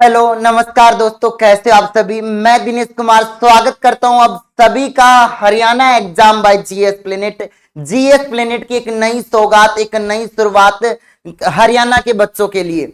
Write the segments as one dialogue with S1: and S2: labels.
S1: Hello नमस्कार दोस्तों, कैसे हो आप सभी। मैं दिनेश कुमार स्वागत करता हूं आप सभी का Haryana exam by GS planet. GS planet की एक नई सौगात, एक नई शुरुआत हरियाणा के बच्चों के लिए।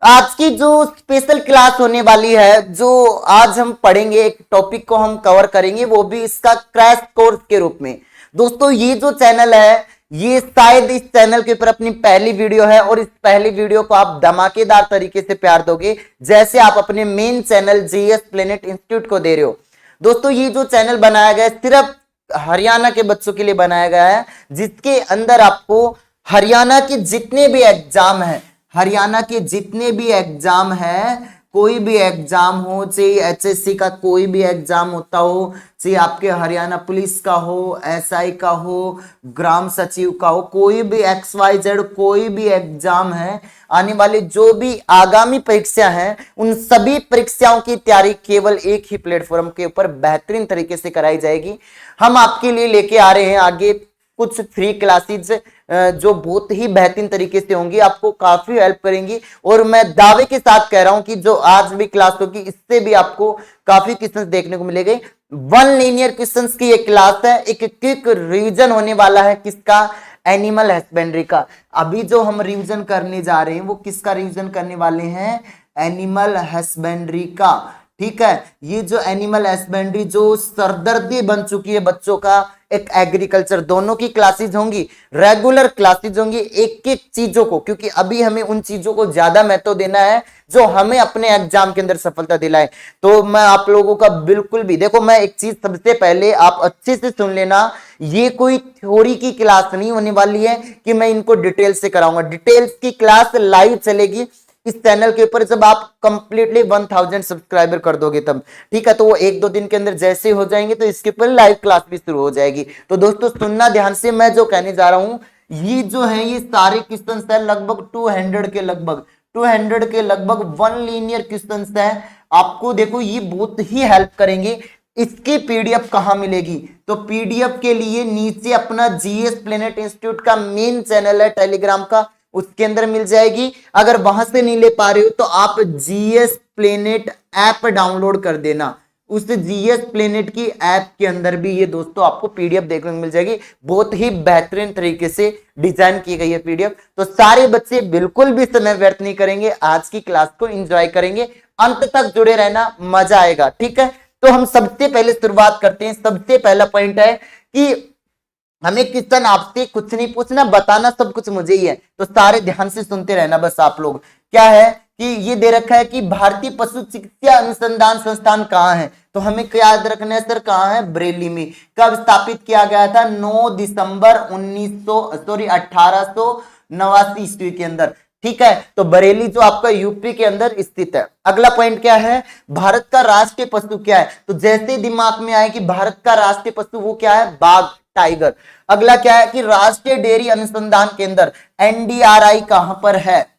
S1: आज की जो स्पेशल क्लास होने वाली है, जो आज हम पढ़ेंगे, एक टॉपिक को हम कवर करेंगे, वो भी इसका क्रैश कोर्स के रूप में। दोस्तों ये जो चैनल है, ये शायद इस चैनल के ऊपर अपनी पहली वीडियो है और इस पहली वीडियो को आप धमाकेदार तरीके से प्यार दोगे, जैसे आप अपने main channel GS planet institute को दे रहे हो। दोस्तों ये जो चैनल बनाया गया है, सिर्फ हरियाणा के बच्चों के लिए बनाया गया है, जिसके अंदर आपको हरियाणा के जितने भी एग्जाम है, हरियाणा के जितने भी एग्जाम है, कोई भी एग्जाम हो, चाहे एचएससी का कोई भी एग्जाम होता हो, चाहे आपके हरियाणा पुलिस का हो, एसआई का हो, ग्राम सचिव का हो, कोई भी XYZ कोई भी एग्जाम है, आने वाले जो भी आगामी परीक्षा है, उन सभी परीक्षाओं की तैयारी केवल एक ही प्लेटफॉर्म के ऊपर बेहतरीन तरीके से कराई जाएगी। हम आपके लिए लेके आ रहे हैं आगे कुछ फ्री क्लासेस, जो बहुत ही बेहतरीन तरीके से होंगी, आपको काफी हेल्प करेंगी। और मैं दावे के साथ कह रहा हूं कि जो आज भी क्लास होगी, इससे भी आपको काफी क्वेश्चंस देखने को मिलेंगे। वन लीनियर क्वेश्चंस की एक क्लास है, एक क्विक रिवीजन होने वाला है। किसका? एनिमल हस्बेंड्री का। अभी जो हम रिवीजन करने जा रहे हैं, वो किसका रिवीजन करने वाले हैं? एनिमल हस्बेंड्री का। ठीक है, ये जो एनिमल हस्बेंड्री जो सरदर्दी बन चुकी है बच्चों का, एक एग्रीकल्चर, दोनों की क्लासेस होंगी, रेगुलर क्लासेस होंगी एक एक चीजों को, क्योंकि अभी हमें उन चीजों को ज्यादा महत्व देना है जो हमें अपने एग्जाम के अंदर सफलता दिलाए। तो मैं आप लोगों का बिल्कुल भी, देखो मैं एक चीज सबसे पहले आप अच्छे से सुन लेना, ये कोई थ्योरी की क्लास नहीं होने वाली है कि मैं इनको डिटेल से कराऊंगा। डिटेल्स की क्लास लाइव चलेगी इस चैनल के ऊपर, जब आप कंप्लीटली 1000 सब्सक्राइबर कर दोगे तब। ठीक है, तो वो एक दो दिन के अंदर जैसे हो जाएंगे तो इसके ऊपर लाइव क्लास भी शुरू हो जाएगी। तो दोस्तों सुनना ध्यान से, मैं जो कहने जा रहा हूं, ये जो है ये सारे क्वेश्चंस है लगभग 200 के लगभग वन लीनियर क्वेश्चंस है। आपको देखो ये बहुत ही हेल्प करेंगे। इसकी पीडीएफ कहां मिलेगी? तो पीडीएफ के लिए नीचे अपना जीएस प्लेनेट इंस्टीट्यूट का मेन चैनल है टेलीग्राम का, उसके अंदर मिल जाएगी। अगर वहां से नहीं ले पा रहे हो तो आप जीएस प्लेनेट ऐप डाउनलोड कर देना, उस जीएस प्लेनेट की ऐप के अंदर भी ये दोस्तों आपको पीडीएफ देखने को मिल जाएगी। बहुत ही बेहतरीन तरीके से डिजाइन की गई है पीडीएफ। तो सारे बच्चे बिल्कुल भी समय व्यर्थ नहीं करेंगे, आज की क्लास को एंजॉय करेंगे, अंत तक जुड़े रहना, मजा आएगा। ठीक है, तो हम सबसे पहले शुरुआत करते हैं। सबसे पहला पॉइंट है कि हमें क्वेश्चन आपसे कुछ नहीं पूछना, बताना सब कुछ मुझे ही है, तो सारे ध्यान से सुनते रहना बस आप लोग। क्या है कि ये दे रखा है कि भारतीय पशु चिकित्सा अनुसंधान संस्थान कहाँ है, तो हमें क्या याद रखना है सर? कहाँ है? बरेली में। कब स्थापित किया गया था? 9 दिसंबर 1889 ईस्वी के अंदर। ठीक है, तो बरेली जो आपका यूपी के अंदर स्थित है। अगला पॉइंट क्या है? भारत का राष्ट्रीय पशु क्या है? तो जैसे दिमाग में आए कि भारत का राष्ट्रीय पशु, वो क्या है? बाघ, टाइगर। अगला क्या है कि राष्ट्रीय डेयरी अनुसंधान केंद्र एनडीआरआई कहां पर है?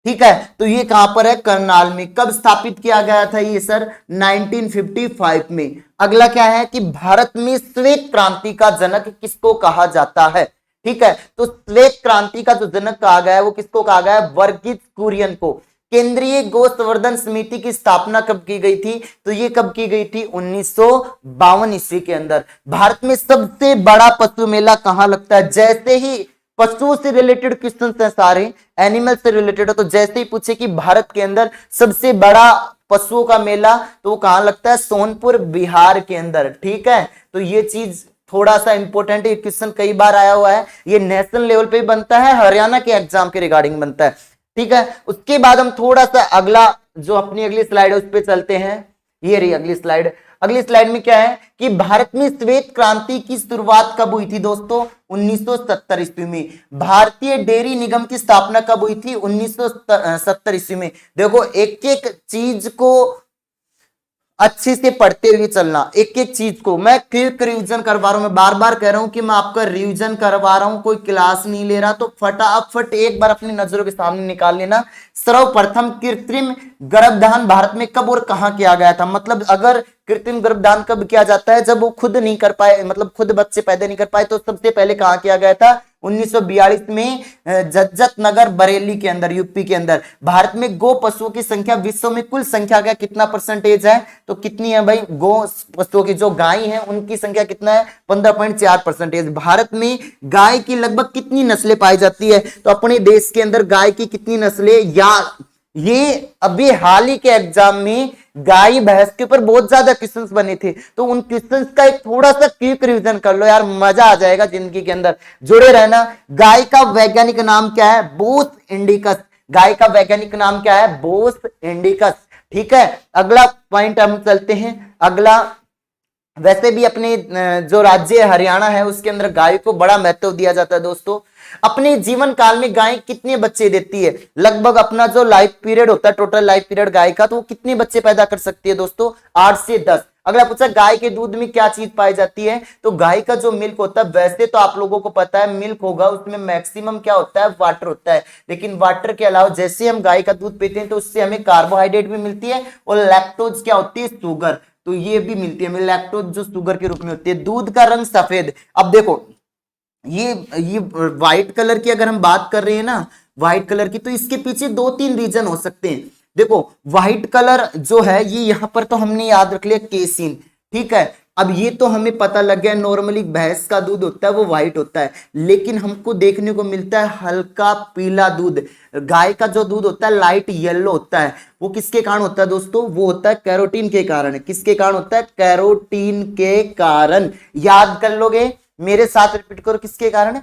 S1: ठीक है, तो ये कहां पर है? करनाल में। कब स्थापित किया गया था ये सर? 1955 में। अगला क्या है कि भारत में श्वेत क्रांति का जनक किसको कहा जाता है? ठीक है, तो श्वेत क्रांति का जो जनक कहा गया है वो किसको कहा गया है? वर्गीज कुरियन को। केंद्रीय गौ संवर्धन समिति की स्थापना कब की गई थी? तो ये कब की गई थी? 1952 ईस्वी के अंदर। भारत में सबसे बड़ा पशु मेला कहां लगता है? जैसे ही पशुओं से रिलेटेड क्वेश्चन है, सारे एनिमल से रिलेटेड हो, तो जैसे ही पूछे कि भारत के अंदर सबसे बड़ा पशुओं का मेला, तो वो कहां लगता है? सोनपुर, बिहार के अंदर। ठीक है, तो ये चीज थोड़ा सा इंपॉर्टेंट, ये क्वेश्चन कई बार आया हुआ है, ये नेशनल लेवल पे बनता है, हरियाणा के एग्जाम के रिगार्डिंग बनता है। ठीक है, उसके बाद हम थोड़ा सा अगला, जो अपनी अगली स्लाइड है उस पर चलते हैं। ये रही अगली स्लाइड। अगली स्लाइड में क्या है कि भारत में श्वेत क्रांति की शुरुआत कब हुई थी दोस्तों? 1970 ईस्वी में। भारतीय डेयरी निगम की स्थापना कब हुई थी? 1970 ईस्वी में। देखो एक एक चीज को अच्छे से पढ़ते हुए चलना, एक एक चीज को मैं क्विक रिवीजन करवा रहा हूं। मैं बार बार कह रहा हूं कि मैं आपका रिवीजन करवा रहा हूं, कोई क्लास नहीं ले रहा, तो फटाफट एक बार अपनी नजरों के सामने निकाल लेना। सर्वप्रथम कृत्रिम गर्भधान भारत में कब और कहां किया गया था? मतलब अगर कृत्रिम गर्भधान कब किया जाता है? जब वो खुद नहीं कर पाए, मतलब खुद बच्चे पैदा नहीं कर पाए, तो सबसे पहले कहां किया गया था? 1942 में जज्जत नगर बरेली के अंदर, यूपी के अंदर। भारत में गो पशुओं की संख्या विश्व में कुल संख्या का कितना परसेंटेज है? तो कितनी है भाई? गो पशुओं की जो गाय है उनकी संख्या कितना है? 15.4%। भारत में गाय की लगभग कितनी नस्लें पाई जाती है? तो अपने देश के अंदर गाय की कितनी नस्लें, या ये अभी हाल ही के एग्जाम में गाय भैंस के ऊपर बहुत ज्यादा क्वेश्चंस बने थे, तो उन क्वेश्चंस का एक थोड़ा सा क्विक रिवीजन कर लो यार, मजा आ जाएगा जिंदगी के अंदर, जुड़े रहना। गाय का वैज्ञानिक नाम क्या है? बोस इंडिकस। गाय का वैज्ञानिक नाम क्या है? बोस इंडिकस। ठीक है, अगला पॉइंट हम चलते हैं। अगला, वैसे भी अपने जो राज्य हरियाणा है उसके अंदर गाय को बड़ा महत्व दिया जाता है दोस्तों। अपने जीवन काल में गाय कितने बच्चे देती है? लगभग अपना जो लाइफ पीरियड होता है, टोटल लाइफ पीरियड गाय का, तो वो कितने बच्चे पैदा कर सकती है दोस्तों? 8 से 10। अगला पूछा, गाय के दूध में क्या चीज पाई जाती है? तो गाय का जो मिल्क होता है, वैसे तो आप लोगों को पता है मिल्क होगा उसमें मैक्सिमम क्या होता है? वाटर होता है। लेकिन वाटर के अलावा जैसे हम गाय का दूध पीते हैं तो उससे हमें कार्बोहाइड्रेट भी मिलती है, और लैक्टोज क्या होती है? शुगर, तो ये भी मिलती है लैक्टोज, जो शुगर के रूप में होती है। दूध का रंग सफेद। अब देखो ये व्हाइट कलर की अगर हम बात कर रहे हैं ना, व्हाइट कलर की, तो इसके पीछे 2-3 रीजन हो सकते हैं। देखो व्हाइट कलर जो है ये यहां पर तो हमने याद रख लिया केसिन, ठीक है। अब ये तो हमें पता लग गया नॉर्मली भैंस का दूध होता है वो व्हाइट होता है, लेकिन हमको देखने को मिलता है हल्का पीला दूध। गाय का जो दूध होता है लाइट येलो होता है। वो किसके कारण होता है दोस्तों? वो होता है कैरोटीन के कारण। किसके कारण होता है? कैरोटीन के कारण। याद कर लोगे, मेरे साथ रिपीट करो, किसके कारण?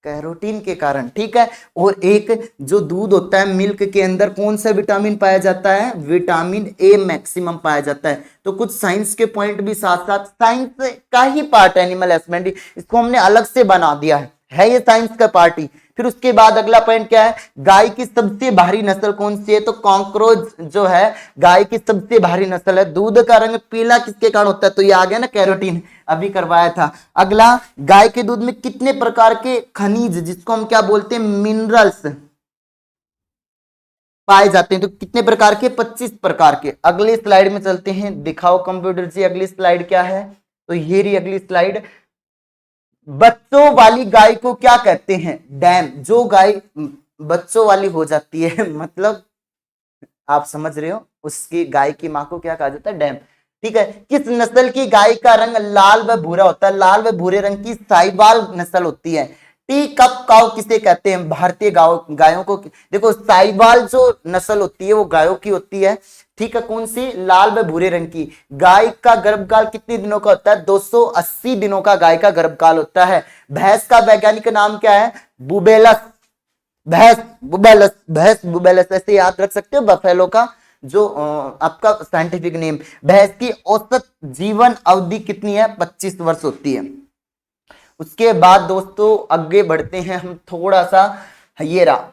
S1: कैरोटीन के कारण, ठीक है। और एक जो दूध होता है मिल्क के अंदर कौन सा विटामिन पाया जाता है? विटामिन ए मैक्सिमम पाया जाता है। तो कुछ साइंस के पॉइंट भी साथ साथ, साइंस का ही पार्ट एनिमल हस्बेंड्री, इसको हमने अलग से बना दिया है ये साइंस का पार्ट ही। फिर उसके बाद अगला पॉइंट क्या है? गाय की सबसे भारी नस्ल कौन सी है? तो कॉकरोच जो है गाय की सबसे भारी नस्ल है। दूध का रंग पीला किसके कारण होता है? तो ये आ गया ना कैरोटीन, अभी करवाया था। अगला, गाय के दूध में कितने प्रकार के खनिज, जिसको हम क्या बोलते हैं? मिनरल्स पाए जाते हैं? तो कितने प्रकार के? 25 प्रकार के। अगली स्लाइड में चलते हैं, दिखाओ कंप्यूटर जी अगली स्लाइड क्या है। तो ये रही अगली स्लाइड। बच्चों वाली गाय को क्या कहते हैं? डैम। जो गाय बच्चों वाली हो जाती है मतलब आप समझ रहे हो, उसकी गाय की मां को क्या कहा जाता है? डैम, ठीक है। किस नस्ल की गाय का रंग लाल व भूरा होता है? लाल व भूरे रंग की साहिवाल नस्ल होती है। टी कप काउ किसे कहते हैं? भारतीय गायों को। देखो साहिवाल जो नस्ल होती है वो गायों की होती है, ठीक है। कौन सी? लाल व भूरे रंग की। गाय का गर्भकाल कितने दिनों का होता है? 280 दिनों का गाय का गर्भकाल होता है। भैंस का वैज्ञानिक नाम क्या है? बुबेलस। भैंस बुबेलस, भैंस बुबेलस ऐसे याद रख सकते हो। बफेलो का जो आपका साइंटिफिक नेम। भैंस की औसत जीवन अवधि कितनी है? 25 वर्ष होती है। उसके बाद दोस्तों आगे बढ़ते हैं हम थोड़ा सा। ये रहा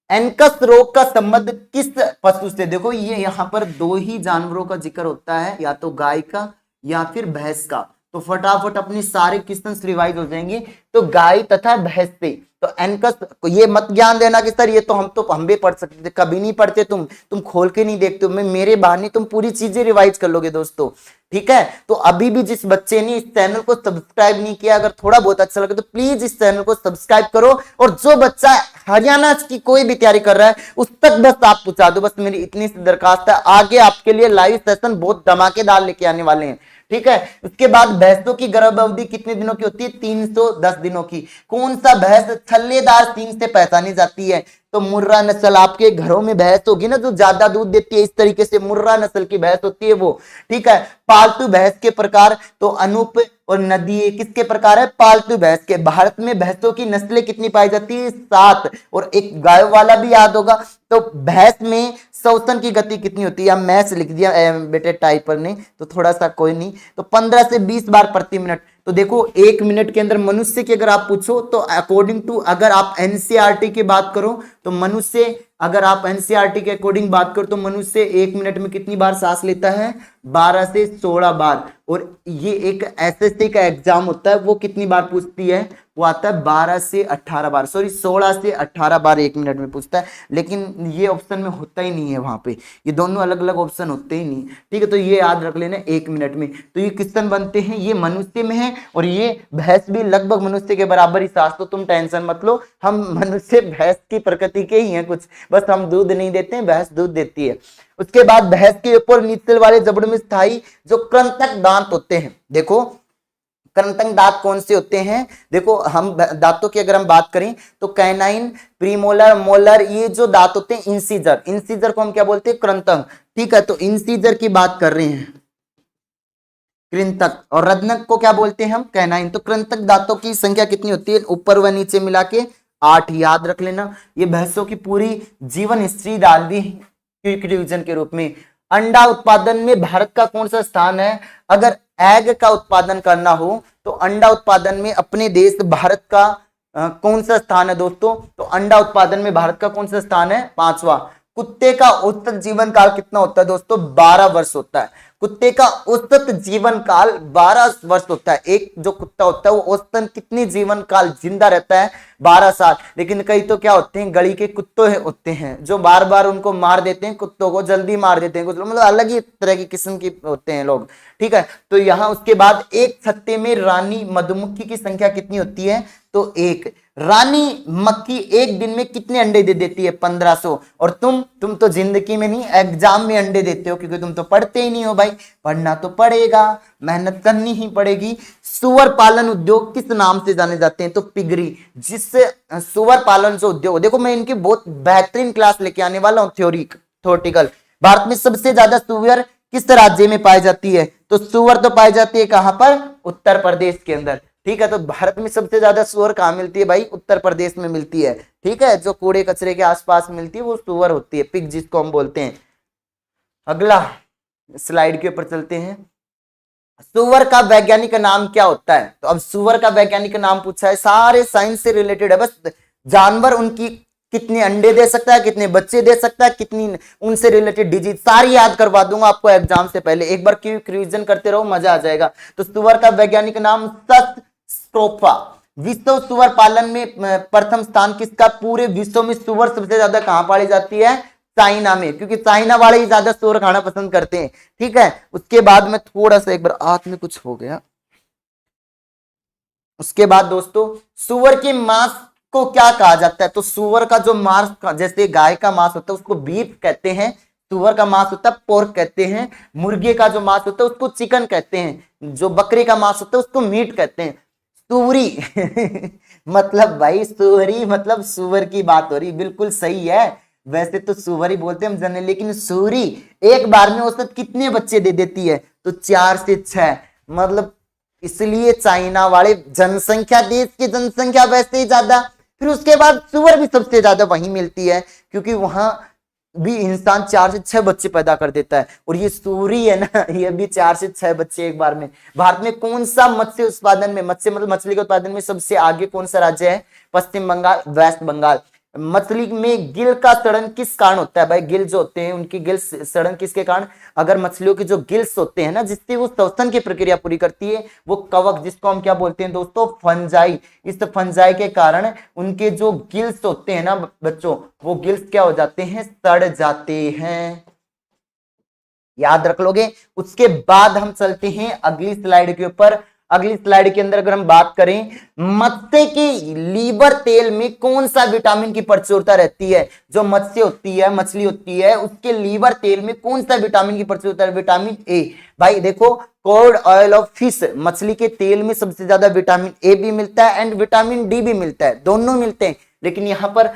S1: एनकस रोग का संबंध किस पशु से? देखो ये यहाँ पर 2 ही जानवरों का जिक्र होता है, या तो गाय का या फिर भैंस का। तो फटाफट अपने सारे क्वेश्चन रिवाइज हो जाएंगे। तो गाय तथा भैंस से। तो एनकस, ये मत ज्ञान देना कि सर ये तो हम भी पढ़ सकते थे, कभी नहीं पढ़ते तुम खोल के नहीं देखते हो। मैं मेरे बहाने तुम पूरी चीजें रिवाइज कर लोगे दोस्तों, ठीक है। तो अभी भी जिस बच्चे ने इस चैनल को सब्सक्राइब नहीं किया, अगर थोड़ा बहुत अच्छा लगे तो प्लीज इस चैनल को सब्सक्राइब करो। और जो बच्चा हरियाणा की कोई भी तैयारी कर रहा है उस तक बस आप पहुंचा दो, बस मेरी इतनी सी दरखास्त है। आगे आपके लिए लाइव सेशन बहुत धमाकेदार लेके आने वाले हैं, ठीक है। उसके बाद भैंसों की गर्भ अवधि कितने दिनों की होती है? 310 दिनों की। कौन सा भैंस छल्लेदार सींग से पहचानी जाती है? तो मुर्रा नस्ल। आपके घरों में भैंस होगी ना जो ज्यादा दूध देती है, इस तरीके से मुर्रा नस्ल की भैंस होती है वो, ठीक है। पालतू भैंस के प्रकार, तो अनूप और नदी किसके प्रकार है? पालतू भैंस के। भारत में भैंसों की नस्लें कितनी पाई जाती है? 7। और एक गाय वाला भी याद होगा। तो भैंस में श्वसन की गति कितनी होती है? मैच लिख दिया बेटे टाइपर ने, तो थोड़ा सा कोई नहीं। तो 15 से 20 बार प्रति मिनट। तो देखो 1 मिनट के अंदर मनुष्य की अगर आप पूछो तो अकॉर्डिंग टू, अगर आप एनसीईआरटी की बात करो तो मनुष्य, अगर आप एनसीईआरटी के अकॉर्डिंग बात करो तो मनुष्य 1 मिनट में कितनी बार सांस लेता है? 12 से 16 बार। और ये एक एसएससी का एग्जाम होता है, वो कितनी बार पूछती है? वो आता है 12 से 18 बार, सॉरी 16 से 18 बार 1 मिनट में पूछता है, लेकिन ये ऑप्शन में होता ही नहीं है, वहां पे ये दोनों अलग अलग ऑप्शन होते ही नहीं। ठीक है, तो ये याद रख लेना 1 मिनट में। तो ये किस्तन बनते हैं, ये मनुष्य में है, और ये भैंस भी लगभग मनुष्य के बराबर ही सास, तो तुम टेंशन मत लो, हम मनुष्य भैंस की प्रकृति के ही हैं कुछ, बस हम दूध नहीं देते हैं, भैंस दूध देती है। उसके बाद भैंस के ऊपर नीचे वाले जबड़े में स्थायी जो कृंतक दांत होते हैं, देखो कृंतक दांत कौन से होते हैं, देखो हम दांतों की अगर हम बात करें तो कैनाइन, प्रीमोलर, मोलर, ये जो दांत होते हैं, इंसीजर, इंसीजर को हम क्या बोलते हैं, कृंतक। ठीक है, तो इंसीजर की बात कर रहे हैं, कृंतक, और रत्नक को क्या बोलते हैं हम, कैनाइन। तो कृंतक दांतों की संख्या कितनी होती है, ऊपर व नीचे मिला के 8, याद रख लेना। ये भैंसों की पूरी जीवन हिस्ट्री डाल दी क्विक रिवीजन के रूप में। अंडा उत्पादन में भारत का कौन सा स्थान है, अगर एग का उत्पादन करना हो तो अंडा उत्पादन में अपने देश भारत का कौन सा स्थान है दोस्तों, तो अंडा उत्पादन में भारत का कौन सा स्थान है, 5वां। कुत्ते का औसत जीवन काल कितना होता है दोस्तों, 12 वर्ष होता है। कुत्ते का औसत जीवन काल 12 वर्ष होता है। एक जो कुत्ता होता है वो औसतन कितनी जीवन काल जिंदा रहता है, 12 साल। लेकिन कई तो क्या होते हैं, गली के कुत्ते होते हैं जो बार बार उनको मार देते हैं, कुत्तों को जल्दी मार देते हैं कुछ लोग, मतलब अलग ही तरह की किस्म के होते हैं लोग। ठीक है, तो यहाँ उसके बाद एक छत्ते में रानी मधुमक्खी की संख्या कितनी होती है, तो 1। रानी मक्खी एक दिन में कितने अंडे दे देती है, 1500। और तुम तो जिंदगी में नहीं, एग्जाम में अंडे देते हो, क्योंकि तुम तो पढ़ते ही नहीं हो भाई, पढ़ना तो पड़ेगा, मेहनत करनी ही पड़ेगी। सुअर पालन उद्योग किस नाम से जाने जाते हैं, तो पिगरी। जिससे सुअर पालन जो उद्योग, देखो मैं इनकी बहुत बेहतरीन क्लास लेके आने वाला हूँ, थ्योरेटिकल। भारत में सबसे ज्यादा सुअर किस राज्य में पाई जाती है, तो सुअर तो पाई जाती है कहां पर, उत्तर प्रदेश के अंदर। ठीक है, तो भारत में सबसे ज्यादा सुअर कहां मिलती है भाई, उत्तर प्रदेश में मिलती है। ठीक है, जो कूड़े कचरे के आसपास मिलती है वो सुअर होती है, पिग जिसको हम बोलते हैं। अगला स्लाइड के ऊपर चलते हैं। सुअर का वैज्ञानिक नाम क्या होता है, तो अब सुअर का वैज्ञानिक नाम पूछा है, सारे साइंस से रिलेटेड है, बस जानवर उनकी कितने अंडे दे सकता है, कितने बच्चे दे सकता है, कितनी उनसे रिलेटेड डिजीज सारी याद करवा दूंगा आपको एग्जाम से पहले, एक बार क्विक रिवीजन करते रहो, मजा आ जाएगा। तो सुअर का वैज्ञानिक नाम सस स्ट्रोफा। विश्व सुअर पालन में प्रथम स्थान किसका, पूरे विश्व में सुअर सबसे ज्यादा कहां पाली जाती है, चाइना में, क्योंकि चाइना वाले ही ज्यादा सुअर खाना पसंद करते हैं। ठीक है, उसके बाद में थोड़ा सा एक बार हाथ में कुछ हो गया। उसके बाद दोस्तों सुअर के मांस को क्या कहा जाता है, तो सुअर का जो मांस, जैसे गाय का मांस होता है उसको बीफ कहते हैं, सुअर का मांस होता है पोर्क कहते हैं, मुर्गे का जो मांस होता है उसको चिकन कहते हैं, जो बकरे का मांस होता है उसको मीट कहते हैं। सुअरी मतलब भाई सुअरी मतलब सुअर की बात हो रही, बिल्कुल सही है। वैसे तो सुअर ही बोलते हैं हम जनरली, लेकिन सुअरी एक बार में औसत कितने बच्चे दे देती है, तो 4 से 6, मतलब इसलिए चाइना वाले जनसंख्या, देश की जनसंख्या वैसे ही ज्यादा, फिर उसके बाद सुअर भी सबसे ज्यादा वहीं मिलती है, क्योंकि वहां भी इंसान 4 से 6 बच्चे पैदा कर देता है, और ये सूरी है ना, ये भी 4 से 6 बच्चे एक बार में। भारत में कौन सा मत्स्य उत्पादन में, मत्स्य मतलब मछली के उत्पादन में सबसे आगे कौन सा राज्य है, पश्चिम बंगाल, वेस्ट बंगाल। मछली में गिल का सड़न किस कारण होता है भाई, गिल जो होते हैं उनकी गिल सड़न किसके कारण, अगर मछलियों के जो गिल्स होते हैं ना, जिससे वो श्वसन की प्रक्रिया पूरी करती है, वो कवक, जिसको हम क्या बोलते हैं दोस्तों, फंजाई। इस फंजाई के कारण उनके जो गिल्स होते हैं ना बच्चों, वो गिल्स क्या हो जाते हैं, सड़ जाते हैं, याद रख लोगे। उसके बाद हम चलते हैं अगली स्लाइड के ऊपर। अगली स्लाइड के अंदर अगर हम बात करें, मत्स्य के लीवर तेल में कौन सा विटामिन की प्रचुरता रहती है, जो मत्स्य होती है, मछली होती है, उसके लीवर तेल में कौन सा विटामिन की प्रचुरता है, विटामिन ए। भाई देखो, कॉड ऑयल ऑफ फिश, मछली के तेल में सबसे ज्यादा विटामिन ए भी मिलता है एंड विटामिन डी भी मिलता है, दोनों मिलते हैं, लेकिन यहाँ पर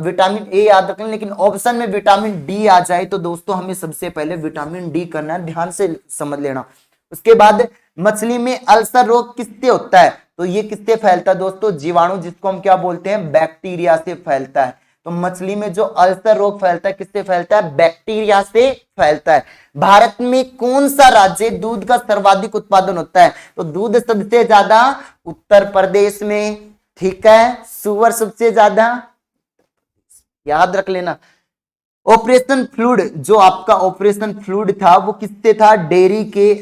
S1: विटामिन ए याद रखना, लेकिन ऑप्शन में विटामिन डी आ जाए तो दोस्तों हमें सबसे पहले विटामिन डी करना है, ध्यान से समझ लेना। उसके बाद मछली में अल्सर रोग किससे होता है, तो ये किससे फैलता है दोस्तों, जीवाणु, जिसको हम क्या बोलते हैं, बैक्टीरिया से फैलता है। तो मछली में जो अल्सर रोग फैलता है किससे फैलता है, बैक्टीरिया से फैलता है। भारत में कौन सा राज्य दूध का सर्वाधिक उत्पादन होता है, तो दूध सबसे ज्यादा उत्तर प्रदेश में। ठीक है, सुअर सबसे ज्यादा, याद रख लेना। ऑपरेशन फ्लूड, जो आपका ऑपरेशन फ्लूड था वो किससे था, डेयरी के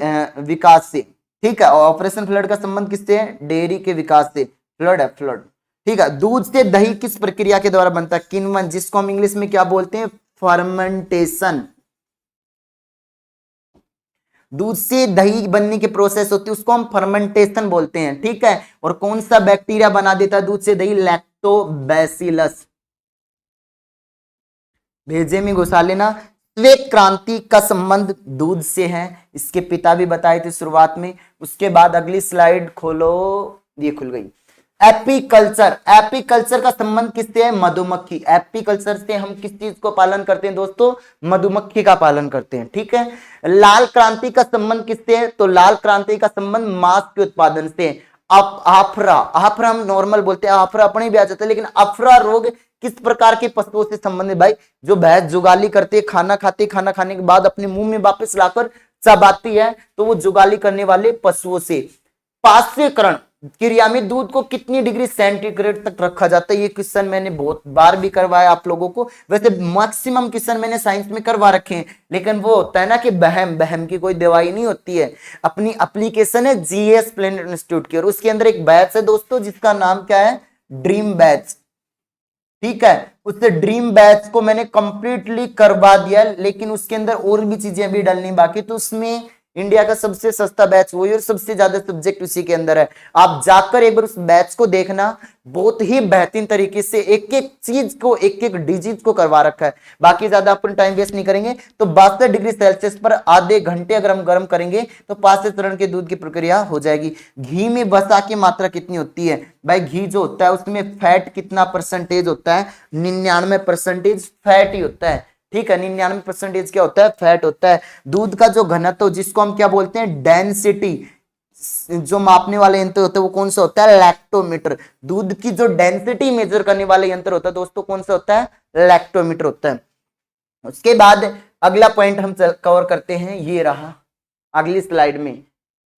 S1: विकास से। ठीक है, ऑपरेशन फ्लड का संबंध किससे है, डेयरी के विकास से। फ्लड है, फ्लड। ठीक है, दूध से दही किस प्रक्रिया के द्वारा बनता है? किण्वन, जिसको हम इंग्लिश में क्या बोलते हैं? फर्मेंटेशन। दूध से दही बनने की प्रोसेस होती है उसको हम फर्मेंटेशन बोलते हैं। ठीक है, और कौन सा बैक्टीरिया बना देता है दूध से दही? लैक्टोबैसिलस। भेजे में घुसा लेना। श्वेत क्रांति का संबंध दूध से है, इसके पिता भी बताए थे शुरुआत में। उसके बाद अगली स्लाइड खोलो, ये खुल गई। एपीकल्चर, एपीकल्चर का संबंध किससे है? मधुमक्खी। एपीकल्चर से हम किस चीज को पालन करते हैं दोस्तों? मधुमक्खी का पालन करते हैं। ठीक है, लाल क्रांति का संबंध किससे है? तो लाल क्रांति का संबंध मांस के उत्पादन से। आफ्रा, आफ्रा हम नॉर्मल बोलते हैं, आफ्रा अपने भी आ जाता है, लेकिन अफरा रोग किस प्रकार के पशुओं से संबंधित? भाई जो भैंस जुगाली करती है, खाना खाती है, खाना खाने के बाद अपने मुंह में वापस लाकर चबाती है, तो वो जुगाली करने वाले पशुओं से। पाश्चीकरण क्रिया में दूध को कितनी डिग्री सेंटीग्रेड तक रखा जाता है? ये क्वेश्चन मैंने बहुत बार भी करवाया आप लोगों को। वैसे मैक्सिमम क्वेश्चन मैंने साइंस में करवा रखे हैं, लेकिन वो होता है ना कि बहम, बहम की कोई दवाई नहीं होती है। अपनी एप्लीकेशन है जीएस प्लेनेट इंस्टीट्यूट की, और उसके अंदर एक बैच है दोस्तों जिसका नाम क्या है? Dream batch. ठीक है, उससे ड्रीम बैच को मैंने कंप्लीटली करवा दिया, लेकिन उसके अंदर और भी चीजें भी डालनी बाकी। तो उसमें इंडिया का सबसे सस्ता बैच वही और सबसे ज्यादा सब्जेक्ट उसी के अंदर है। आप जाकर एक बार उस बैच को देखना, बहुत ही बेहतरीन तरीके से एक एक चीज को, एक एक डिजीज को करवा रखा है। बाकी ज्यादा अपन टाइम वेस्ट नहीं करेंगे। तो 62 डिग्री सेल्सियस पर आधे घंटे अगर हम गर्म करेंगे तो 5 से चरण के दूध की प्रक्रिया हो जाएगी। घी में वसा की मात्रा कितनी होती है? भाई घी जो होता है उसमें फैट कितना परसेंटेज होता है? 99% फैट ही होता है। ठीक है, 99% क्या होता है? फैट होता है। दूध का जो घनत्व, जिसको हम क्या बोलते हैं? डेंसिटी, जो मापने वाले यंत्र होता है वो कौन सा होता है? लैक्टोमीटर। दूध की जो डेंसिटी मेजर करने वाले यंत्र होता है दोस्तों, कौन सा होता है? लैक्टोमीटर होता है। उसके बाद अगला पॉइंट हम कवर करते हैं, ये रहा अगली स्लाइड में।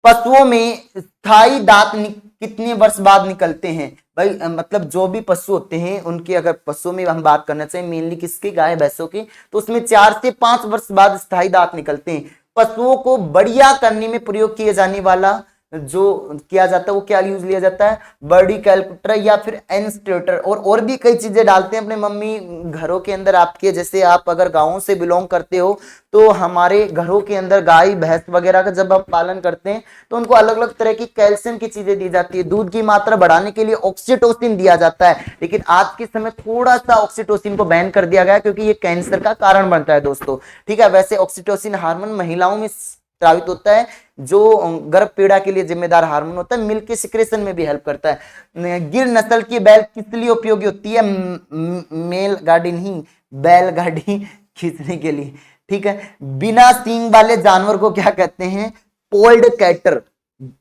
S1: पशुओं में स्थायी दांत कितने वर्ष बाद निकलते हैं? भाई मतलब जो भी पशु होते हैं उनके, अगर पशुओं में हम बात करना चाहिए मेनली किसकी? गाय भैंसों की, तो उसमें 4 से 5 वर्ष बाद स्थायी दांत निकलते हैं। पशुओं को बढ़िया करने में प्रयोग किए जाने वाला जो किया जाता है वो क्या यूज लिया जाता है? बर्डी कैलकुलेटर या फिर एनस्टेटर, और भी कई चीजें डालते हैं अपने मम्मी घरों के अंदर आपके। जैसे आप अगर गांवों से बिलोंग करते हो तो हमारे घरों के अंदर गाय भैंस वगैरह का जब आप पालन करते हैं तो उनको अलग अलग तरह की कैल्शियम की चीजें दी जाती है। दूध की मात्रा बढ़ाने के लिए ऑक्सीटोसिन दिया जाता है, लेकिन आज के समय थोड़ा सा ऑक्सीटोसिन को बैन कर दिया गया क्योंकि ये कैंसर का कारण बनता है दोस्तों। ठीक है, वैसे ऑक्सीटोसिन हार्मोन महिलाओं में स्रावित होता है, जो गर्भ पीड़ा के लिए जिम्मेदार हार्मोन होता है, मिल्क के सिक्रेशन में भी हेल्प करता है। गिर नस्ल की बैल किस लिए उपयोगी होती है? मेल गाड़ी नहीं, बैलगाड़ी खींचने के लिए। ठीक है, बिना सींग वाले जानवर को क्या कहते हैं? Polled cattle.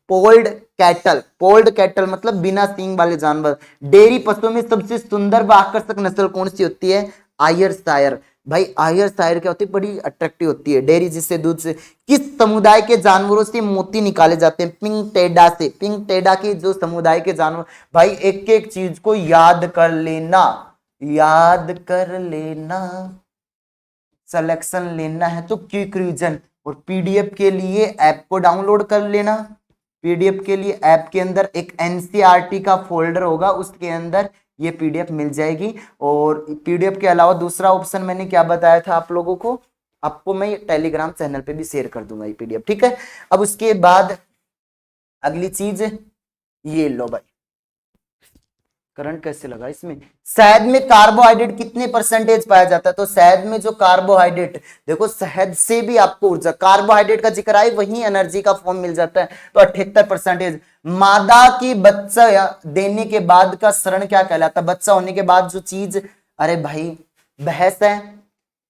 S1: Polled cattle, polled cattle मतलब बिना सींग वाले जानवर। डेयरी पशुओं में सबसे सुंदर व आकर्षक नस्ल कौन सी होती है? आयरशायर। भाई आयरशायर क्या होती है? बड़ी अट्रैक्टिव होती है। डेयरी जिससे दूध से। किस समुदाय के जानवरों से मोती निकाले जाते हैं? पिंक टेडा से। पिंक टेडा के जो समुदाय के जानवर, भाई एक एक चीज को याद कर लेना, याद कर लेना, सिलेक्शन लेना है तो क्विक रिवीजन। और पीडीएफ के लिए ऐप को डाउनलोड कर लेना। पीडीएफ के लिए ऐप के अंदर एक एनसीईआरटी का फोल्डर होगा, उसके अंदर ये पीडीएफ मिल जाएगी। और पीडीएफ के अलावा दूसरा ऑप्शन मैंने क्या बताया था आप लोगों को? आपको मैं टेलीग्राम चैनल पे भी शेयर कर दूंगा ये पीडीएफ। ठीक है, अब उसके बाद अगली चीज, ये लो भाई, करंट कैसे लगा इसमें? शहद में कार्बोहाइड्रेट कितने परसेंटेज पाया जाता है? तो शहद में जो कार्बोहाइड्रेट, देखो शहद से भी आपको ऊर्जा, कार्बोहाइड्रेट का जिक्र आए वहीं एनर्जी का फॉर्म मिल जाता है, तो 78%। मादा की बच्चा देने के बाद का शरण क्या कहलाता है? बच्चा होने के बाद जो चीज, अरे भाई भैंस है,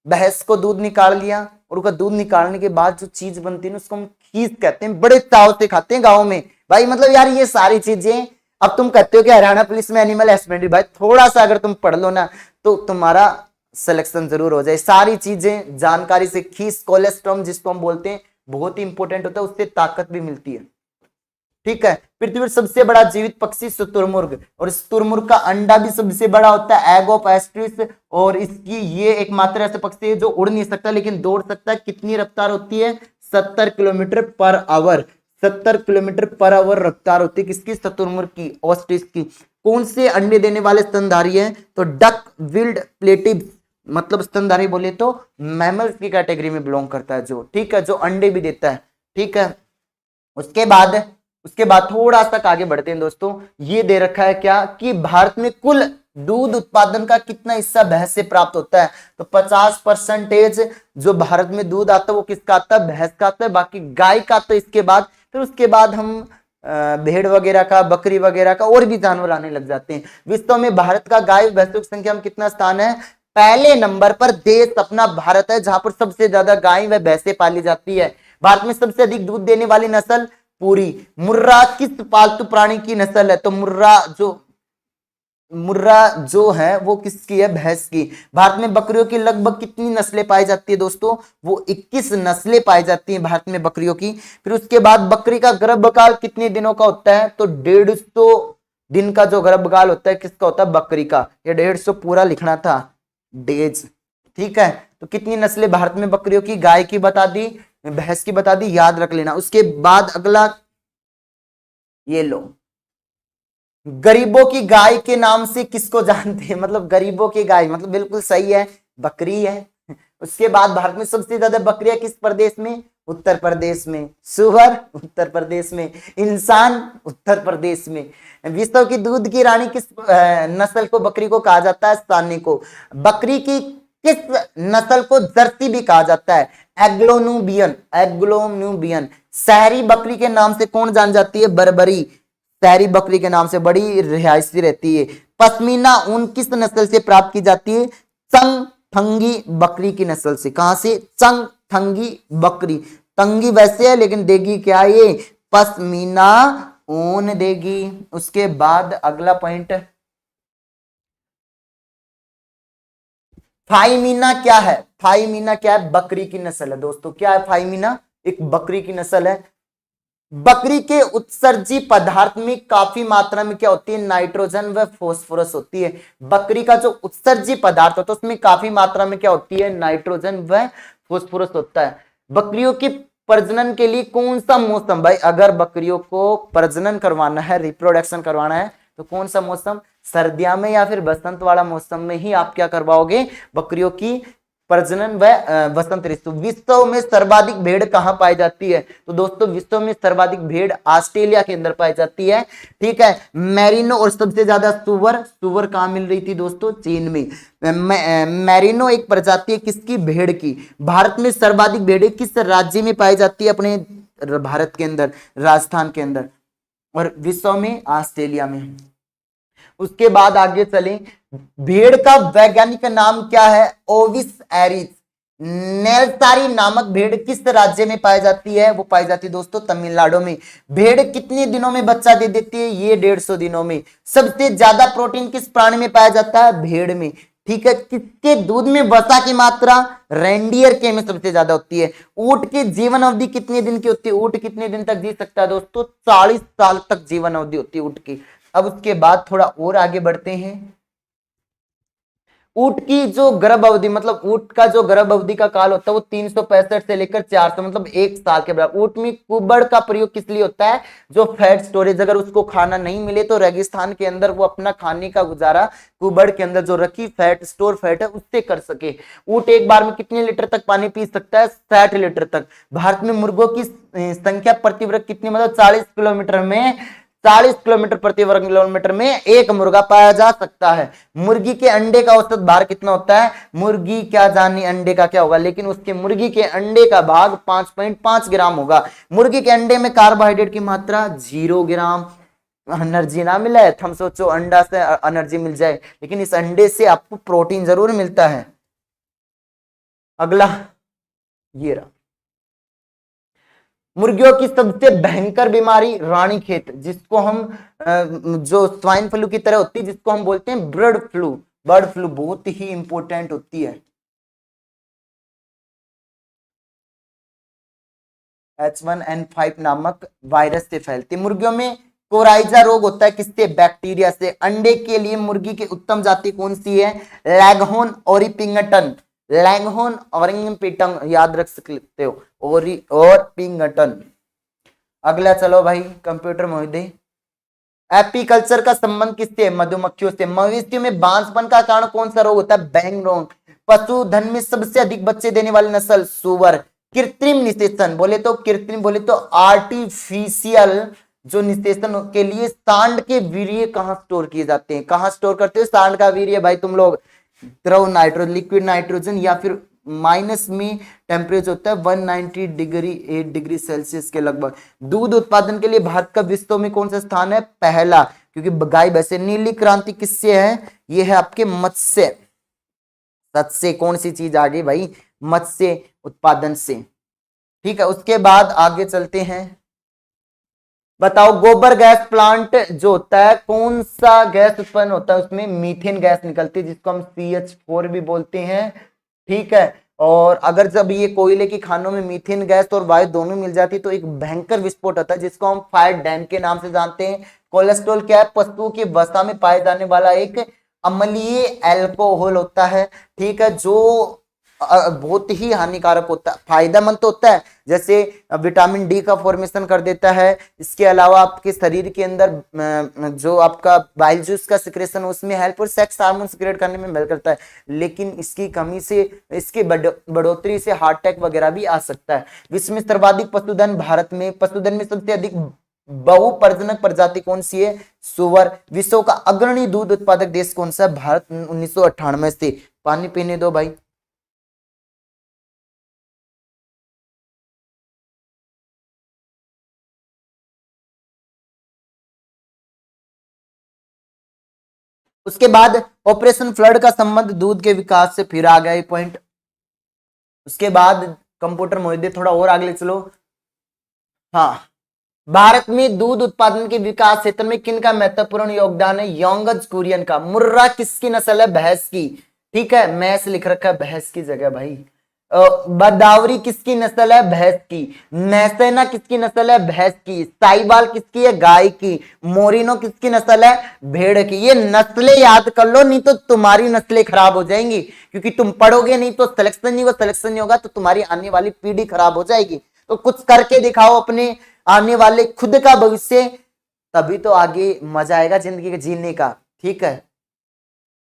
S1: भैंस को दूध निकाल लिया और उसका दूध निकालने के बाद जो चीज बनती है ना उसको हम खीस कहते हैं, बड़े चाव से खाते हैं गाँव में। भाई मतलब यार ये सारी चीजें, अब तुम कहते हो कि हरियाणा पुलिस में एनिमल हस्बेंड्री, भाई थोड़ा सा अगर तुम पढ़ लो ना तो तुम्हारा सिलेक्शन जरूर हो जाए। सारी चीजें जानकारी से, खीस कोलेस्ट्रॉम जिसको हम बोलते हैं बहुत ही इंपॉर्टेंट होता है, उससे ताकत भी मिलती है। ठीक है, पृथ्वी पर सबसे बड़ा जीवित पक्षी शुतुरमुर्ग, और शुतुरमुर्ग का अंडा भी सबसे बड़ा होता है, एग ऑफ एस्ट्रिस। और इसकी ये एकमात्र ऐसा पक्षी है जो उड़ नहीं सकता लेकिन दौड़ सकता है। कितनी रफ्तार होती है? 70 kilometre per hour. 70 kilometre per hour रफ्तार होती है किसकी? शुतुरमुर्ग की, ऑस्ट्रिच की। कौन से अंडे देने वाले स्तनधारी हैं? तो डक बिल्ड प्लेटिव, मतलब स्तनधारी बोले तो मैमल्स की कैटेगरी में बिलोंग करता है जो, ठीक है, जो अंडे भी देता है, ठीक है। उसके बाद थोड़ा सा आगे बढ़ते हैं दोस्तों। ये दे रखा है क्या कि भारत में कुल दूध उत्पादन का कितना हिस्सा भैंस से प्राप्त होता है? तो 50% जो भारत में दूध आता है वो किसका आता है? भैंस का आता है, बाकी गाय का आता है। इसके बाद फिर उसके बाद हम भेड़ वगैरह का, बकरी वगैरह का, और भी जानवर आने लग जाते हैं। विश्व में भारत का गाय भैंसों की संख्या में कितना स्थान है? पहले नंबर पर देश अपना भारत है, जहां पर सबसे ज्यादा गाय व भैंसें पाली जाती है। भारत में सबसे अधिक दूध देने वाली नस्ल पूरी। मुर्रा किस पालतू प्राणी की नस्ल है? तो मुर्रा जो है वो किसकी है? भैंस की। भारत में बकरियों की लगभग कितनी नस्लें पाई जाती है दोस्तों? वो 21 नस्लें पाई जाती हैं भारत में बकरियों की। फिर उसके बाद बकरी का गर्भकाल कितने दिनों का होता है? तो 150 दिन का जो गर्भकाल होता है किसका होता है? बकरी का। ये 150 पूरा लिखना था, डेज, ठीक है। तो कितनी नस्लें भारत में बकरियों की? गाय की बता दी, भैंस की बता दी, याद रख लेना। उसके बाद अगला ये लो, गरीबों की गाय के नाम से किसको जानते हैं? मतलब गरीबों की गाय, मतलब बिल्कुल सही है, बकरी है। उसके बाद भारत में सबसे ज्यादा बकरियां किस प्रदेश में? उत्तर प्रदेश में। सुअर उत्तर प्रदेश में, इंसान उत्तर प्रदेश में। विश्व की दूध की रानी किस नस्ल को, बकरी को कहा जाता है? साने को। बकरी की किस नस्ल को जर्सी भी कहा जाता है? एग्लोनुबियन। शहरी बकरी के नाम से कौन जान जाती है? बर्बरी। शहरी बकरी के नाम से बड़ी रिहायशी रहती है। पश्मीना ऊन किस नस्ल से प्राप्त की जाती है? चंगथंगी बकरी की नस्ल से। कहां से? चंगथंगी बकरी। तंगी वैसे है लेकिन देगी क्या? ये पश्मीना ऊन देगी। उसके बाद अगला पॉइंट, फाइमीना क्या है? फाइमीना क्या है? बकरी की नस्ल है दोस्तों। क्या है फाइमीना? एक बकरी की नस्ल है। बकरी के उत्सर्जी पदार्थ में काफी मात्रा में क्या होती है? नाइट्रोजन व फास्फोरस होती है। बकरी का जो उत्सर्जी पदार्थ होता है उसमें काफी मात्रा में क्या होती है? नाइट्रोजन व फास्फोरस होता है। बकरियों के प्रजनन के लिए कौन सा मौसम? भाई अगर बकरियों को प्रजनन करवाना है, रिप्रोडक्शन करवाना है, तो कौन सा मौसम? सर्दियों में या फिर बसंत वाला मौसम में ही आप क्या करवाओगे? बकरियों की प्रजनन व वसंत ऋतु। विश्व में सर्वाधिक भेड़ कहां पाई जाती है? तो दोस्तों विश्व में सर्वाधिक भेड़ ऑस्ट्रेलिया के अंदर पाई जाती है, ठीक है। मैरिनो और सबसे ज्यादा सुअर कहां मिल रही थी दोस्तों? चीन में। मैरिनो एक प्रजाति है किसकी? भेड़ की। भारत में सर्वाधिक भेड़ें किस राज्य में पाई जाती है? अपने भारत के अंदर, राजस्थान के अंदर। और विश्व में ऑस्ट्रेलिया में। उसके बाद आगे चलें, भेड़ का वैज्ञानिक नाम क्या है? ओविस एरिस। नेलसारी नामक भेड़ किस राज्य में पाई जाती है? वो पाई जाती है दोस्तों तमिलनाडु में। भेड़ कितने दिनों में बच्चा दे देती है? ये 150 दिनों में। सबसे ज्यादा प्रोटीन किस प्राणी में पाया जाता है? भेड़ में, ठीक है। किसके दूध में वसा की मात्रा? रेंडियर के में सबसे ज्यादा होती है। ऊंट की जीवन अवधि कितने दिन की होती है? ऊंट कितने दिन तक जी सकता है दोस्तों? 40 साल तक जीवन अवधि होती है ऊंट की। अब उसके बाद थोड़ा और आगे बढ़ते हैं। ऊंट की जो गर्भ अवधि, मतलब ऊंट का जो गर्भ अवधि का काल होता है वो 365 से लेकर 400, मतलब 1 साल के बराबर। ऊंट में कुबड़ का प्रयोग किस लिए होता है? जो फैट स्टोरेज, अगर उसको खाना नहीं मिले तो रेगिस्तान के अंदर वो अपना खाने का गुजारा कुबड़ के अंदर जो रखी फैट, स्टोर फैट है, उससे कर सके। ऊंट एक बार में कितने लीटर तक पानी पी सकता है? 60 लीटर तक। भारत में मुर्गों की संख्या प्रति वर्ग कितनी, मतलब 40 किलोमीटर में, 40 किलोमीटर प्रति वर्ग किलोमीटर में एक मुर्गा पाया जा सकता है। मुर्गी के अंडे का औसत भार कितना होता है? मुर्गी क्या जानी अंडे का क्या होगा, लेकिन उसके मुर्गी के अंडे का भाग 5.5 ग्राम होगा। मुर्गी के अंडे में कार्बोहाइड्रेट की मात्रा 0 ग्राम। एनर्जी ना मिला है, हम सोचो अंडा से एनर्जी मिल जाए, लेकिन इस अंडे से आपको प्रोटीन जरूर मिलता है। अगला ये रहा, मुर्गियों की सबसे भयंकर बीमारी रानीखेत, जिसको हम जो स्वाइन फ्लू की तरह होती है, जिसको हम बोलते हैं बर्ड फ्लू। बर्ड फ्लू बहुत ही इंपॉर्टेंट होती है। H1N5 नामक वायरस से फैलती है। मुर्गियों में कोराइजा रोग होता है किससे? बैक्टीरिया से। अंडे के लिए मुर्गी की उत्तम जाति कौन सी है? लैगहोर्न ओरिपिंगटन। लैगहोर्न ओरिपिंगटन याद रख सकते हो, ओरिपिंगटन। अगला चलो भाई कंप्यूटर महोदय, एपीकल्चर का संबंध किससे? मधुमक्खियों से। मवेशियों में बांझपन का कारण कौन सा रोग होता है? बैंग रोग। पशुधन में सबसे अधिक बच्चे देने वाली नस्ल? सुअर। कृत्रिम निषेचन बोले तो, कृत्रिम बोले तो आर्टिफिशियल जो निषेचन के लिए सांड के वीर्य कहां स्टोर किए जाते हैं? कहां स्टोर करते हो सांड का वीर्य भाई तुम लोग? द्रव नाइट्रोजन, लिक्विड नाइट्रोजन, या फिर माइनस में टेम्परेचर होता है 190 डिग्री 8 डिग्री सेल्सियस के लगभग। दूध उत्पादन के लिए भारत का विश्व में कौन सा स्थान है? पहला, क्योंकि गाय भैंसे। नीली क्रांति किससे है? ये है आपके मत्स्य से। कौन सी चीज आ गई भाई? मत्स्य उत्पादन से। ठीक है, उसके बाद आगे चलते हैं। बताओ गोबर गैस प्लांट जो होता है कौन सा गैस उत्पन्न होता है? उसमें मीथेन गैस निकलती है जिसको हम CH4 भी बोलते हैं। ठीक है, और अगर जब ये कोयले की खानों में मीथेन गैस और वायु दोनों मिल जाती तो एक भयंकर विस्फोट होता है जिसको हम फायर डैम के नाम से जानते हैं। कोलेस्ट्रॉल क्या है? पशुओं की वसा में पाए जाने वाला एक अम्लीय एल्कोहल होता है। ठीक है, जो बहुत ही हानिकारक होता है। फायदेमंद तो होता है, जैसे विटामिन डी का फॉर्मेशन कर देता है। इसके अलावा आपके शरीर के अंदर जो आपका बाइल जूस का सिक्रेशन उसमें हेल्प और सेक्स हार्मोन सिक्रेट करने में हेल्प करता है। लेकिन इसकी कमी से, इसकी बढ़ोतरी से हार्ट अटैक वगैरह भी आ सकता है। विश्व में सर्वाधिक पशुधन भारत में। पशुधन में सबसे अधिक बहुप्रजनक प्रजाति कौन सी है? सुअर। विश्व का अग्रणी दूध उत्पादक देश कौन सा? भारत 1998 से। पानी पीने दो भाई। उसके बाद ऑपरेशन फ्लड का संबंध दूध के विकास से, फिर आ गया ये पॉइंट। उसके बाद कंप्यूटर मोहित थोड़ा और आगे चलो। हाँ, भारत में दूध उत्पादन के विकास क्षेत्र में किन का महत्वपूर्ण योगदान है? योंगज कुरियन का। मुर्रा किसकी नस्ल है? भैंस की। ठीक है, मैस लिख रखा है भैंस की जगह भाई। बदावरी किसकी नस्ल है? भैंस की। मैसेना किसकी नस्ल है? भैंस की। साइवाल किसकी है? गाय की। मोरिनो किसकी नस्ल है? भेड़ की। ये नस्लें याद कर लो, नहीं तो तुम्हारी नस्लें खराब हो जाएंगी, क्योंकि तुम पढ़ोगे नहीं तो सिलेक्शन नहीं होगा, सिलेक्शन नहीं होगा तो तुम्हारी आने वाली पीढ़ी खराब हो जाएगी। तो कुछ करके दिखाओ अपने आने वाले खुद का भविष्य, तभी तो आगे मजा आएगा जिंदगी के जीने का। ठीक है,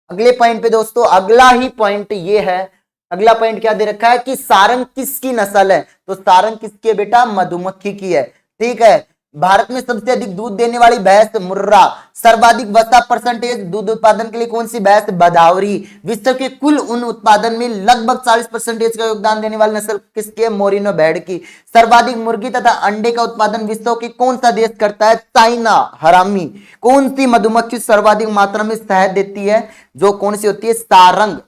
S1: अगले पॉइंट पे दोस्तों, अगला ही पॉइंट ये है। अगला पॉइंट क्या दे रखा है कि सारंग किसकी नस्ल है? तो सारंग किसकी है बेटा? मधुमक्खी की है। ठीक है, भारत में सबसे अधिक दूध देने वाली भैंस मुर्रा। सर्वाधिक वसा परसेंटेज दूध उत्पादन के लिए कौन सी भैंस? बदावरी। विश्व के कुल ऊन उत्पादन में लगभग 40% का योगदान देने वाली नस्ल किसकी है? मोरिनो भेड़ की। सर्वाधिक मुर्गी तथा अंडे का उत्पादन विश्व के कौन सा देश करता है? चाइना। हरामी। कौन सी मधुमक्खी सर्वाधिक मात्रा में शहद देती है? जो कौन सी होती है? सारंग।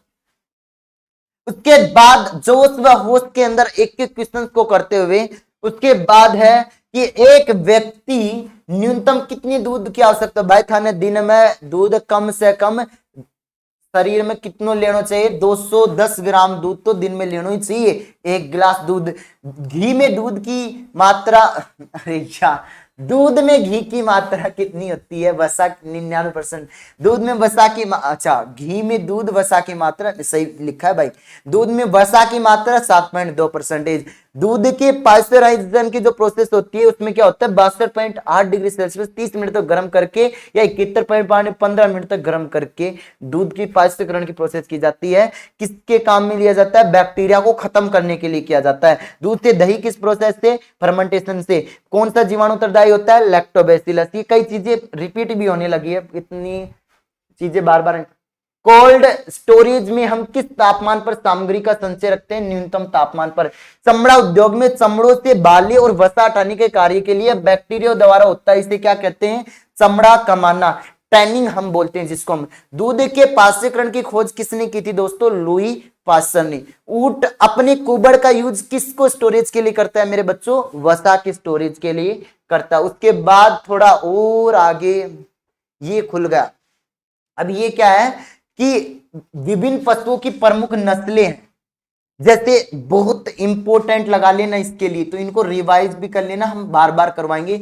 S1: उसके बाद जोश व होश के अंदर एक एक क्वेश्चन को करते हुए उसके बाद है कि एक व्यक्ति न्यूनतम कितनी दूध की आवश्यकता? भाई थाने दिन में दूध कम से कम शरीर में कितना लेना चाहिए? 210 ग्राम दूध तो दिन में लेना ही चाहिए। एक गिलास दूध। घी में दूध की मात्रा, अरे यार, दूध में घी की मात्रा कितनी होती है? वसा 99%। दूध में वसा की अच्छा, घी में दूध वसा की मात्रा, सही लिखा है भाई। दूध में वसा की मात्रा 7.2%। दूध के पास्चराइजेशन की जो प्रोसेस होती है उसमें क्या होता है? 62.8 डिग्री सेल्सियस 30 मिनट तक गर्म करके या 71.15 मिनट तक गर्म करके दूध की पास्चरीकरण की प्रोसेस की जाती है। किसके काम में लिया जाता है? बैक्टीरिया को खत्म करने के लिए किया जाता है। दूध से दही किस प्रोसेस से? फर्मेंटेशन से। कौन सा जीवाणु उत्तरदायी होता है? लैक्टोबैसिलस। ये कई चीजें रिपीट भी होने लगी है, इतनी चीजें बार बार। कोल्ड स्टोरेज में हम किस तापमान पर सामग्री का संचय रखते हैं? न्यूनतम तापमान पर। चमड़ा उद्योग में चमड़ों से बाली और वसा हटाने के कार्य के लिए बैक्टीरिया द्वारा होता है, इसे क्या कहते हैं? चमड़ा कमाना, टैनिंग हम बोलते हैं जिसको हम। दूध के पास्चरीकरण की खोज किसने की थी दोस्तों? लुई पास्चर ने। ऊंट अपने कुबड़ का यूज किसको स्टोरेज के लिए करता है मेरे बच्चों? वसा की स्टोरेज के लिए करता है। उसके बाद थोड़ा और आगे ये खुल गया। अब ये क्या है कि विभिन्न पशुओं की प्रमुख नस्लें हैं, जैसे बहुत इंपॉर्टेंट लगा लेना इसके लिए, तो इनको रिवाइज भी कर लेना, हम बार बार करवाएंगे।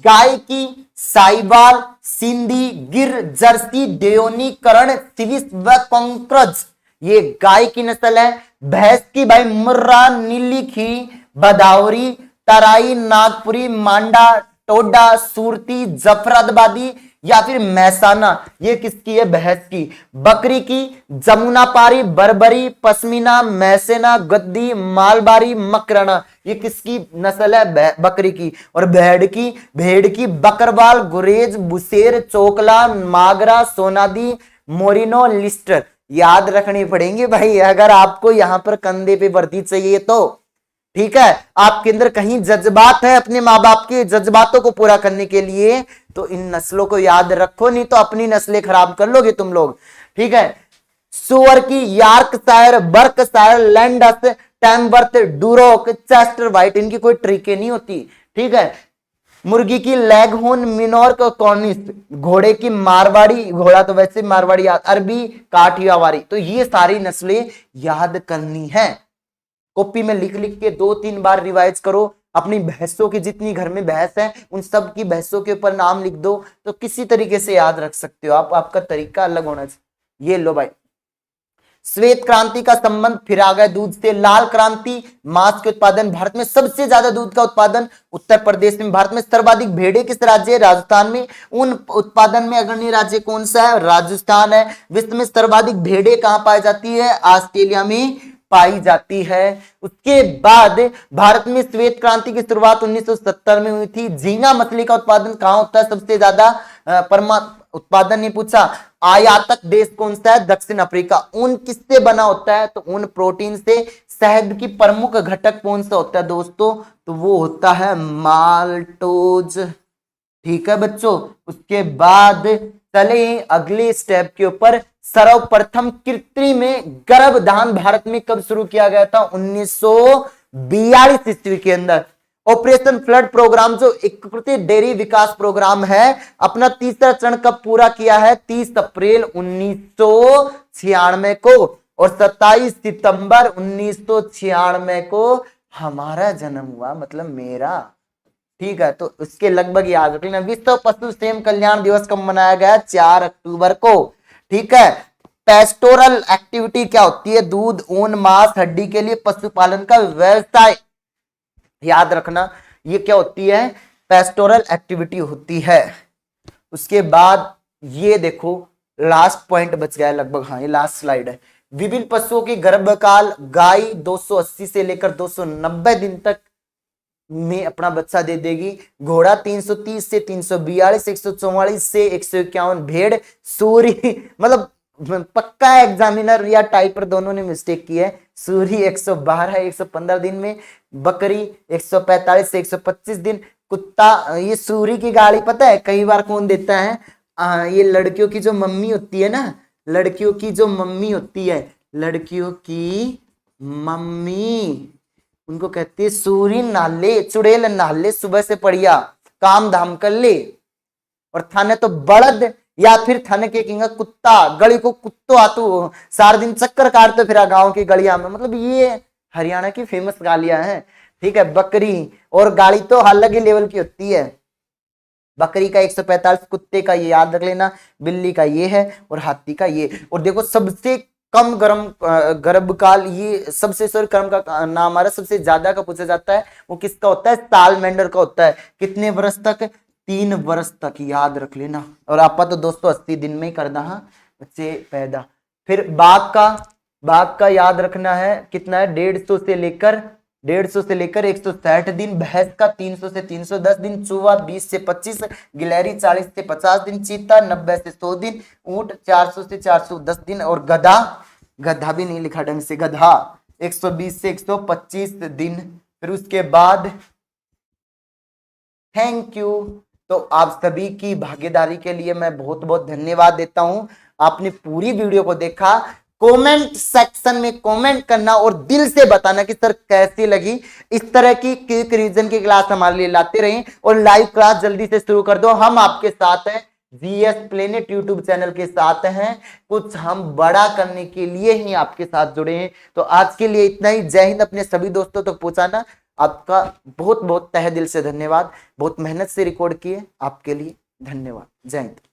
S1: गाय की साइवाल, सिंधी, गिर, जर्सी, डेयोनी, करण, स्विस व कॉन्क्रज, ये गाय की नस्ल है। भैंस की भाई मुर्रा, नीलीखी, बदावरी, तराई, नागपुरी, मांडा, टोडा, सूरती, जफराबादी, या फिर मैसाना, ये किसकी है? भैंस की। बकरी की जमुनापारी, बर्बरी, पश्मीना, मैसेना, गद्दी, मालबारी, मकराना, ये किसकी नस्ल है? बकरी की। और भेड़ की बकरवाल, गुरेज, बुशेर, चोकला, मागरा, सोनादी, मोरिनो, लिस्टर। याद रखनी पड़ेंगे भाई अगर आपको यहां पर कंधे पे वर्दी चाहिए तो। ठीक है, आपके अंदर कहीं जज्बात है अपने माँ बाप के जज्बातों को पूरा करने के लिए, तो इन नस्लों को याद रखो, नहीं तो अपनी नस्लें खराब कर लोगे तुम लोग। ठीक है, सुअर की Yorkshire, Berkshire, lands, Tamworth, Duroc, Chester white, इनकी कोई ट्रिके नहीं होती। ठीक है, मुर्गी की लेगहोर्न, मिनोर्क, कॉर्निश, घोड़े की मारवाड़ी, घोड़ा तो वैसे मारवाड़ी, अरबी, काठियावाड़ी। तो ये सारी नस्लें याद करनी है। कॉपी में लिख लिख के 2-3 बार रिवाइज करो। अपनी भैंसों की जितनी घर में भैंस है उन सब की भैंसों के ऊपर नाम लिख दो, तो किसी तरीके से याद रख सकते हो आप। आपका तरीका अलग होना चाहिए। ये लो भाई, श्वेत क्रांति का संबंध फिर आ गया दूध से। लाल क्रांति, मांस के उत्पादन, भारत में सबसे ज्यादा दूध का उत्पादन उत्तर प्रदेश में। भारत में सर्वाधिक भेड़ें किस राज्य है? राजस्थान में। ऊन उत्पादन में अग्रणी राज्य कौन सा है? राजस्थान है। विश्व में सर्वाधिक भेड़ें कहां पाई जाती है? ऑस्ट्रेलिया में पाई जाती है। उसके बाद भारत में श्वेत क्रांति की शुरुआत 1970 में हुई थी। झींगा मछली का उत्पादन कहां होता है सबसे ज्यादा? उत्पादन ने पूछा। आयातक देश कौन सा है? दक्षिण अफ्रीका। ऊन किससे बना होता है? तो ऊन प्रोटीन से। शहद की प्रमुख घटक कौन सा होता है दोस्तों? तो वो होता है माल्टोज। ठीक है बच्चों, उसके बाद चले अगले स्टेप के ऊपर। सर्वप्रथम कृत्रिम गर्भधान भारत में कब शुरू किया गया था? 1942 ईस्वी के अंदर। ऑपरेशन फ्लड प्रोग्राम जो एकीकृत डेयरी विकास प्रोग्राम है, अपना तीसरा चरण कब पूरा किया है? 30 अप्रैल 1996 को। और 27 सितंबर 1996 को हमारा जन्म हुआ, मतलब मेरा। ठीक है, तो उसके लगभग याद रख लेना। विश्व पशु सेम कल्याण दिवस कब मनाया गया? 4 अक्टूबर को। ठीक है, पेस्टोरल एक्टिविटी क्या होती है? दूध, ऊन, मांस, हड्डी के लिए पशुपालन का व्यवसाय। याद रखना, ये क्या होती है? पेस्टोरल एक्टिविटी होती है। उसके बाद ये देखो, लास्ट पॉइंट बच गया लगभग। हाँ, ये लास्ट स्लाइड है। विभिन्न पशुओं की गर्भकाल। गाय 280 से लेकर 290 दिन तक में अपना बच्चा दे देगी। घोड़ा 330 से 342, 144 से 151। भेड़, सूरी, मतलब पक्का एग्जामिनर या टाइपर दोनों ने मिस्टेक की है। सूरी 112 115 दिन में। बकरी 145 से 125 दिन। कुत्ता, ये सूरी की गाड़ी पता है कई बार कौन देता है? ये लड़कियों की जो मम्मी होती है ना, लड़कियों की जो मम्मी होती है, लड़कियों की मम्मी, उनको कहती है सूरी नाले, चुड़ैल नाले, सुबह से पढ़िया, काम धाम कर ले। और थाने तो बड़द या फिर थाने के किंगा कुत्ता, गली को कुत्तो आतू, सारा दिन चक्कर काटते फिर गांव की गलियां में। मतलब ये हरियाणा की फेमस गालियां हैं। ठीक है, बकरी और गाड़ी तो अलग ही लेवल की होती है। बकरी का 145, कुत्ते का ये याद रख लेना, बिल्ली का ये है और हाथी का ये। और देखो सबसे कम गर्भकाल, ये सबसे कर्म का नाम आ रहा है, सबसे ज्यादा का पूछा जाता है वो किसका होता है? सालमेंडर का होता है। कितने वर्ष तक? 3 वर्ष तक, याद रख लेना। और आपा तो दोस्तों 80 दिन में कर दा बच्चे पैदा। फिर बाघ का याद रखना है, कितना है? 150 से लेकर 160 दिन। भैंस का 300 से 310 दिन। चूहा 20 से 25। गिलहरी 40 से 50 दिन। चीता 90 से 100 दिन। ऊंट 400 से 410 दिन। और गधा भी नहीं लिखा ढंग से, गधा 120 से 125 दिन। फिर उसके बाद थैंक यू। तो आप सभी की भागीदारी के लिए मैं बहुत बहुत धन्यवाद देता हूं। आपने पूरी वीडियो को देखा। कमेंट सेक्शन में कमेंट करना और दिल से बताना कि सर कैसी लगी। इस तरह की क्विक रीजन की क्लास हमारे लिए लाते रहें और लाइव क्लास जल्दी से शुरू कर दो। हम आपके साथ हैं, जीएस प्लेनेट यूट्यूब चैनल के साथ हैं। कुछ हम बड़ा करने के लिए ही आपके साथ जुड़े हैं। तो आज के लिए इतना ही। जय हिंद। अपने सभी दोस्तों तक पहुंचाना। आपका बहुत बहुत तहे दिल से धन्यवाद। बहुत मेहनत से रिकॉर्ड किए, आपके लिए धन्यवाद। जय हिंद।